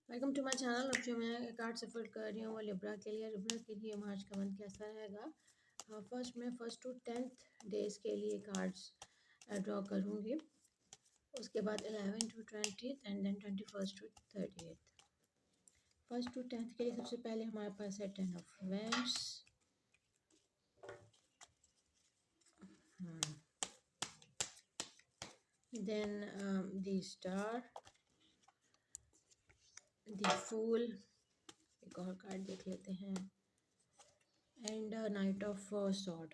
Welcome to my channel. अब जो मैं कार्ड सफर कर रही हूँ वो लिब्रा के लिए। लिब्रा के लिए मार्च का मंथ कैसा रहेगा? फर्स्ट टू 10th डेज के लिए कार्ड्स ड्रॉ करूँगी। उसके बाद 11 to 20 and then 21 to 30th। First to 10th के लिए सबसे पहले हमारे पास है 10 of wands, then the star, the fool, एक और कार्ड देख लेते हैं, and knight of sword.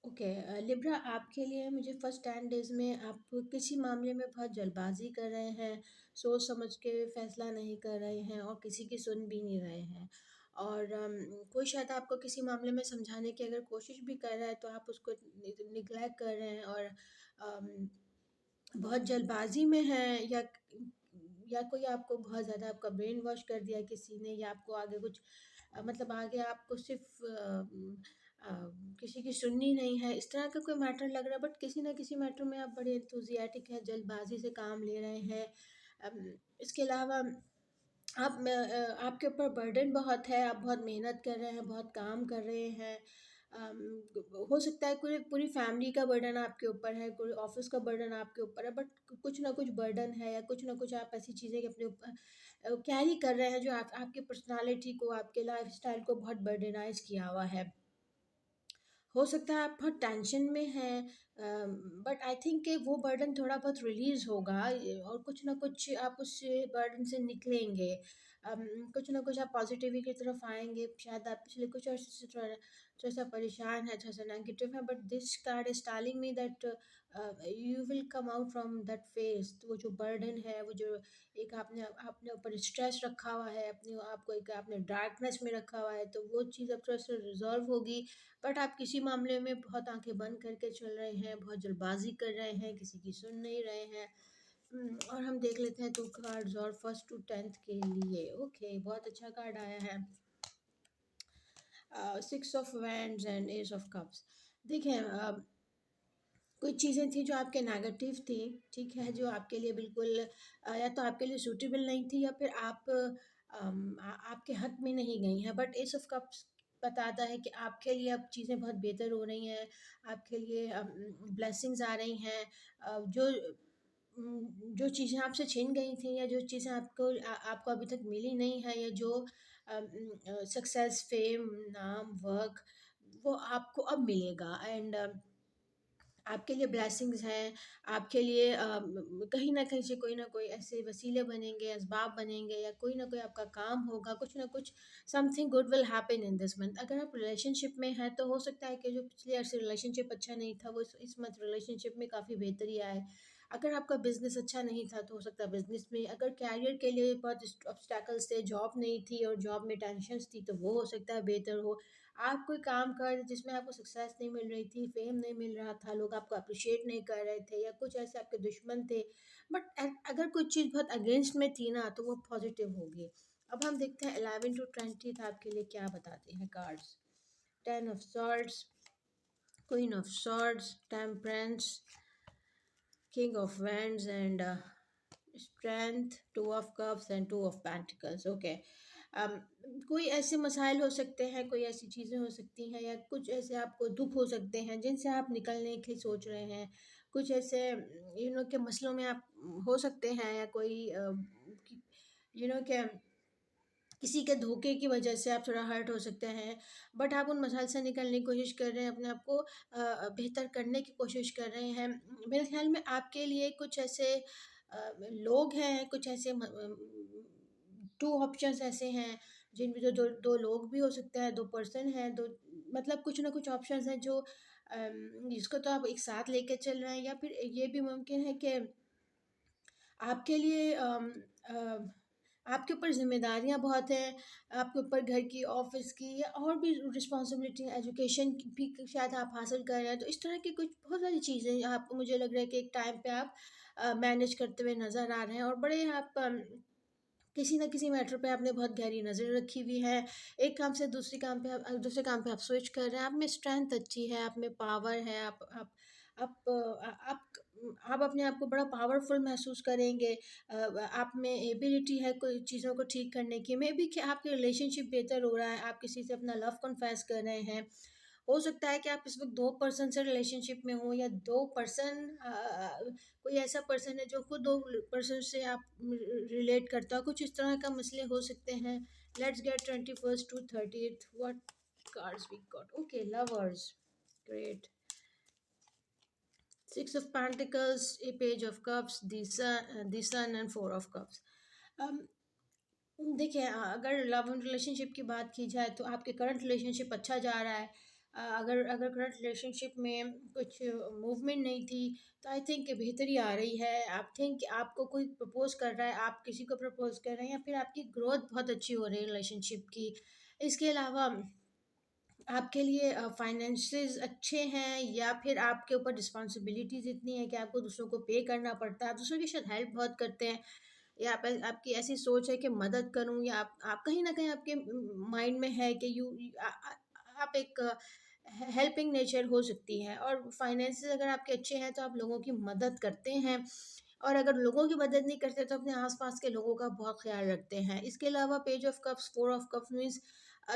Okay Libra, आपके लिए मुझे फर्स्ट 10 डेज में आप किसी मामले में बहुत जल्दबाजी कर रहे हैं, सोच समझ के फैसला नहीं कर रहे हैं और किसी की सुन भी नहीं रहे हैं। और कोई शायद आपको किसी मामले में समझाने की अगर कोशिश भी कर रहा है तो आप उसको निग्लेक्ट कर रहे हैं और बहुत जल्दबाजी में हैं, या कोई आपको बहुत ज़्यादा आपका ब्रेन वॉश कर दिया किसी ने, या आपको आगे कुछ मतलब आगे आपको सिर्फ किसी की सुननी नहीं है, इस तरह का कोई मैटर लग रहा है। बट किसी ना किसी मैटर में आप बड़े एंथुजियाटिक हैं, जल्दबाजी से काम ले रहे हैं। इसके अलावा आपके ऊपर बर्डन बहुत है, आप बहुत मेहनत कर रहे हैं, बहुत काम कर रहे हैं। हो सकता है पूरी पूरी फैमिली का बर्डन आपके ऊपर है, कोई ऑफिस का बर्डन आपके ऊपर है, बट कुछ ना कुछ बर्डन है या कुछ ना कुछ आप ऐसी चीज़ें अपने ऊपर कैरी कर रहे हैं जो आपकी पर्सनालिटी को, आपके लाइफ स्टाइल को बहुत बर्डनाइज किया हुआ है। हो सकता है आप बहुत टेंशन में हैं, बट आई थिंक कि वो बर्डन थोड़ा बहुत रिलीज़ होगा और कुछ ना कुछ आप उस बर्डन से निकलेंगे। कुछ ना कुछ आप पॉजिटिविटी की तरफ आएंगे। शायद आप पिछले कुछ अर्से से थोड़ा सा परेशान है, थोड़ा सा नेगेटिव है, but this card is telling me that you will come out from that phase. वो जो बर्डन है, वो जो एक आपने अपने ऊपर स्ट्रेस रखा हुआ है, अपने आपको एक आपने डार्कनेस में रखा हुआ है, तो वो चीज़ अब थोड़ा सा रिजॉल्व होगी। बट आप किसी मामले में बहुत आंखें बंद करके चल रहे हैं, बहुत जल्दबाजी कर रहे हैं, किसी की सुन नहीं रहे हैं। और हम देख लेते हैं 2 कार्ड्स और फर्स्ट टू 10th के लिए। ओके, बहुत अच्छा कार्ड आया है, 6 of wands and S of cups. देखिए कुछ चीज़ें थी जो आपके नेगेटिव थी, ठीक है, जो आपके लिए बिल्कुल या तो आपके लिए सूटेबल नहीं थी, या फिर आपके हक में नहीं गई हैं। बट एस ऑफ कप्स बताता है कि आपके लिए अब चीज़ें बहुत बेहतर हो रही हैं, आपके लिए ब्लेसिंग्स आ रही हैं। जो चीज़ें आपसे छिन गई थी, या जो चीज़ें आपको अभी तक मिली नहीं है, या जो सक्सेस, फेम, नाम, वर्क, वो आपको अब मिलेगा। एंड आपके लिए ब्लेसिंग्स हैं, आपके लिए कहीं न कहीं से कोई ना कोई ऐसे वसीले बनेंगे, असबाब बनेंगे, या कोई ना कोई आपका काम होगा, कुछ ना कुछ something good will happen in this month. अगर आप रिलेशनशिप में हैं तो हो सकता है कि जो पिछले अर्से रिलेशनशिप अच्छा नहीं था, वो इस मंथ रिलेशनशिप में काफ़ी बेहतरी आए। अगर आपका बिज़नेस अच्छा नहीं था तो हो सकता है बिज़नेस में, अगर कैरियर के लिए बहुत ऑब्स्टैकल्स थे, जॉब नहीं थी और जॉब में टेंशन्स थी, तो वो हो सकता है बेहतर हो। आप कोई काम कर रहे थे जिसमें आपको सक्सेस नहीं मिल रही थी, फेम नहीं मिल रहा था, लोग आपको अप्रिशिएट नहीं कर रहे थे, या कुछ ऐसे आपके दुश्मन थे, बट अगर कोई चीज़ बहुत अगेंस्ट में थी ना, तो वो पॉजिटिव होगी। अब हम देखते हैं 11 टू 20 आपके लिए क्या बताते हैं cards. 10 of swords, queen of swords, temperance, king of wands and strength, 2 of cups and 2 of pentacles. Okay, कोई ऐसे मसाइल हो सकते हैं, कोई ऐसी चीज़ें हो सकती हैं, या कुछ ऐसे आपको दुख हो सकते हैं जिनसे आप निकलने की सोच रहे हैं। कुछ ऐसे के मसलों में आप हो सकते हैं, या कोई के किसी के धोखे की वजह से आप थोड़ा हर्ट हो सकते हैं। बट आप उन मसाइल से निकलने की कोशिश कर रहे हैं, अपने आप को बेहतर करने की कोशिश कर रहे हैं। मेरे ख्याल में आपके लिए कुछ ऐसे लोग हैं, कुछ ऐसे 2 ऑप्शंस ऐसे हैं जिनमें जो 2 लोग भी हो सकते हैं, 2 पर्सन हैं, 2 मतलब कुछ ना कुछ ऑप्शंस हैं जो जिसको तो आप एक साथ लेके चल रहे हैं, या फिर ये भी मुमकिन है कि आपके लिए आपके ऊपर ज़िम्मेदारियाँ बहुत हैं, आपके ऊपर घर की, ऑफ़िस की, या और भी रिस्पॉन्सिबिलिटी, एजुकेशन की भी शायद आप हासिल कर रहे हैं। तो इस तरह की कुछ बहुत सारी चीज़ें आपको, मुझे लग रहा है कि एक टाइम पे आप मैनेज करते हुए नज़र आ रहे हैं, और बड़े आप किसी न किसी मैटर पे आपने बहुत गहरी नज़र रखी हुई है। एक काम से दूसरे काम पे आप स्विच कर रहे हैं। आप में स्ट्रेंथ अच्छी है, आप में पावर है, आप आप अपने आप को बड़ा पावरफुल महसूस करेंगे। आप में एबिलिटी है कोई चीज़ों को ठीक करने की। मे बी कि आपके रिलेशनशिप बेहतर हो रहा है, आप किसी से अपना लव कन्फेस कर रहे हैं। हो सकता है कि आप इस वक़्त 2 पर्सन से रिलेशनशिप में हो, या 2 पर्सन कोई ऐसा पर्सन है जो खुद 2 पर्सन से आप रिलेट करता हो। कुछ इस तरह का मसले हो सकते हैं। Let's get 21st to 30th what cards we got. Okay, lovers, great. 6 of Pentacles, a Page of Cups, the Sun and 4 of Cups. um, देखिए, अगर लव एंड रिलेशनशिप की बात की जाए तो आपके करंट रिलेशनशिप अच्छा जा रहा है। अगर अगर करंट रिलेशनशिप में कुछ मूवमेंट नहीं थी, तो आई थिंक बेहतरी आ रही है। आप थिंक आपको कोई प्रपोज कर रहा है, आप किसी को प्रपोज कर रहे हैं, या फिर आपकी ग्रोथ बहुत अच्छी हो रही है रिलेशनशिप की। इसके अलावा आपके लिए फाइनेंसेस अच्छे हैं, या फिर आपके ऊपर रिस्पॉन्सिबिलिटीज़ इतनी है कि आपको दूसरों को पे करना पड़ता है। आप दूसरों की शायद हेल्प बहुत करते हैं, या आपकी ऐसी सोच है कि मदद करूं, या आप कहीं ना कहीं आपके माइंड में है कि आप एक हेल्पिंग नेचर हो सकती है। और फाइनेंसेस अगर आपके अच्छे हैं तो आप लोगों की मदद करते हैं, और अगर लोगों की मदद नहीं करते तो अपने आसपास के लोगों का बहुत ख्याल रखते हैं। इसके अलावा page of cups, 4 of cups means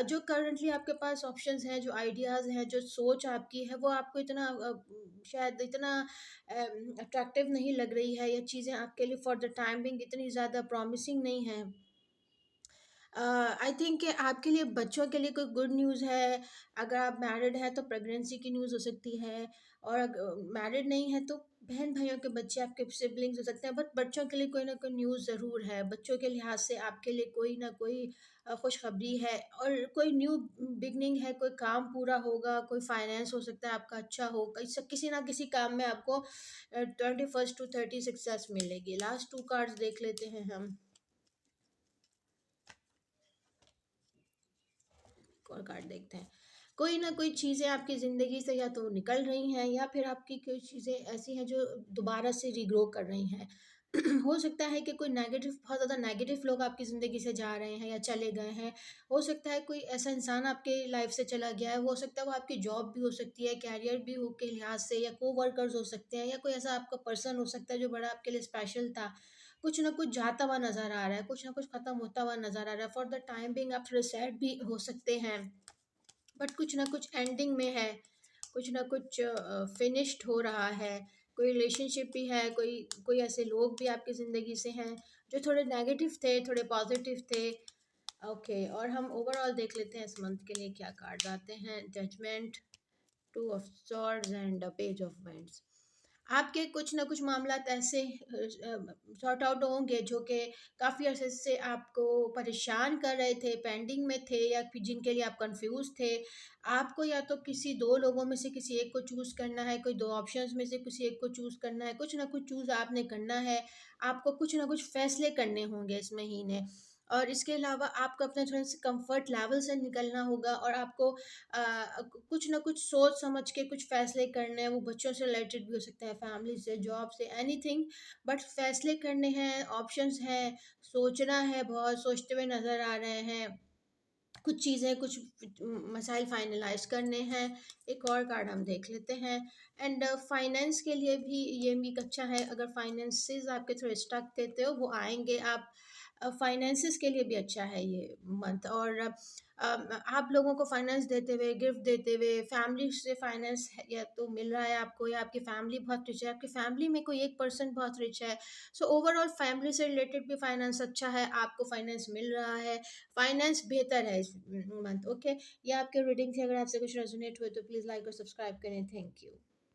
जो करंटली आपके पास ऑप्शंस हैं, जो आइडियाज़ हैं, जो सोच आपकी है, वो आपको इतना शायद इतना अट्रैक्टिव नहीं लग रही है, या चीज़ें आपके लिए फॉर द टाइम बिंग इतनी ज़्यादा प्रॉमिसिंग नहीं है। आई थिंक कि आपके लिए बच्चों के लिए कोई गुड न्यूज़ है। अगर आप मैरिड हैं तो प्रेगनेंसी की न्यूज़ हो सकती है, और अगर मैरिड नहीं है तो बहन भाइयों के बच्चे, आपके सिबलिंग्स हो सकते हैं। बट बच्चों के लिए कोई ना कोई न्यूज़ ज़रूर है। बच्चों के लिहाज से आपके लिए कोई ना कोई खुशखबरी है, और कोई न्यू बिगनिंग है, कोई काम पूरा होगा, कोई फाइनेंस हो सकता है आपका अच्छा हो, किसी ना किसी काम में आपको 21st to 30 सक्सेस मिलेगी। लास्ट 2 कार्ड्स देख लेते हैं हम। और कार्ड देखते हैं। कोई ना कोई चीज़ें आपकी ज़िंदगी से या तो निकल रही हैं, या फिर आपकी कोई चीज़ें ऐसी हैं जो दोबारा से रीग्रो कर रही हैं। हो सकता है कि कोई नेगेटिव, बहुत ज़्यादा नेगेटिव लोग आपकी ज़िंदगी से जा रहे हैं या चले गए हैं। हो सकता है कोई ऐसा इंसान आपके लाइफ से चला गया है। हो सकता है वो आपकी जॉब भी हो सकती है, कैरियर भी हो के लिहाज से, या कोवर्कर्स हो सकते हैं, या कोई ऐसा आपका पर्सन हो सकता है जो बड़ा आपके लिए स्पेशल था। कुछ ना कुछ जाता हुआ नज़र आ रहा है, कुछ ना कुछ ख़त्म होता हुआ नज़र आ रहा है। फॉर द टाइम बिंग आप थोड़े सैड भी हो सकते हैं, बट कुछ ना कुछ एंडिंग में है, कुछ ना कुछ फिनिश्ड हो रहा है। कोई रिलेशनशिप भी है, कोई कोई ऐसे लोग भी आपकी ज़िंदगी से हैं जो थोड़े नेगेटिव थे, थोड़े पॉजिटिव थे। ओके, और हम ओवरऑल देख लेते हैं इस मंथ के लिए क्या कार्ड आते हैं। Judgement, 2 of swords and page of wands. आपके कुछ ना कुछ मामलात ऐसे सॉर्ट आउट होंगे जो कि काफ़ी अरसे से आपको परेशान कर रहे थे, पेंडिंग में थे, या फिर जिनके लिए आप कंफ्यूज थे। आपको या तो किसी 2 लोगों में से किसी एक को चूज़ करना है, कोई 2 ऑप्शंस में से किसी एक को चूज़ करना है, कुछ ना कुछ चूज़ आपने करना है। आपको कुछ ना कुछ फैसले करने होंगे इस महीने। और इसके अलावा आपको अपने थोड़े से कंफर्ट लेवल से निकलना होगा, और आपको कुछ ना कुछ सोच समझ के कुछ फैसले करने हैं। वो बच्चों से रिलेटेड भी हो सकता है, फैमिली से, जॉब से, एनीथिंग। बट फैसले करने हैं, ऑप्शंस हैं, सोचना है, बहुत सोचते हुए नज़र आ रहे हैं। कुछ चीज़ें, कुछ मसाइल फाइनलाइज करने हैं। एक और कार्ड हम देख लेते हैं। एंड फाइनेंस के लिए भी ये वीक अच्छा है। अगर फाइनेंसेस आपके थोड़े स्टक थे वो आएंगे। आप फाइनेंसेस के लिए भी अच्छा है ये मंथ। और आप लोगों को फाइनेंस देते हुए, गिफ्ट देते हुए, फैमिली से फाइनेंस या तो मिल रहा है आपको, या आपकी फैमिली बहुत रिच है, आपकी फैमिली में कोई एक पर्सन बहुत रिच है। सो ओवरऑल फैमिली से रिलेटेड भी फाइनेंस अच्छा है, आपको फाइनेंस मिल रहा है। फाइनेंस बेहतर है इस मंथ। ओके, ये आपके रीडिंग थी। अगर आपसे कुछ रेजोनेट हुए तो प्लीज़ लाइक और सब्सक्राइब करें। Thank you.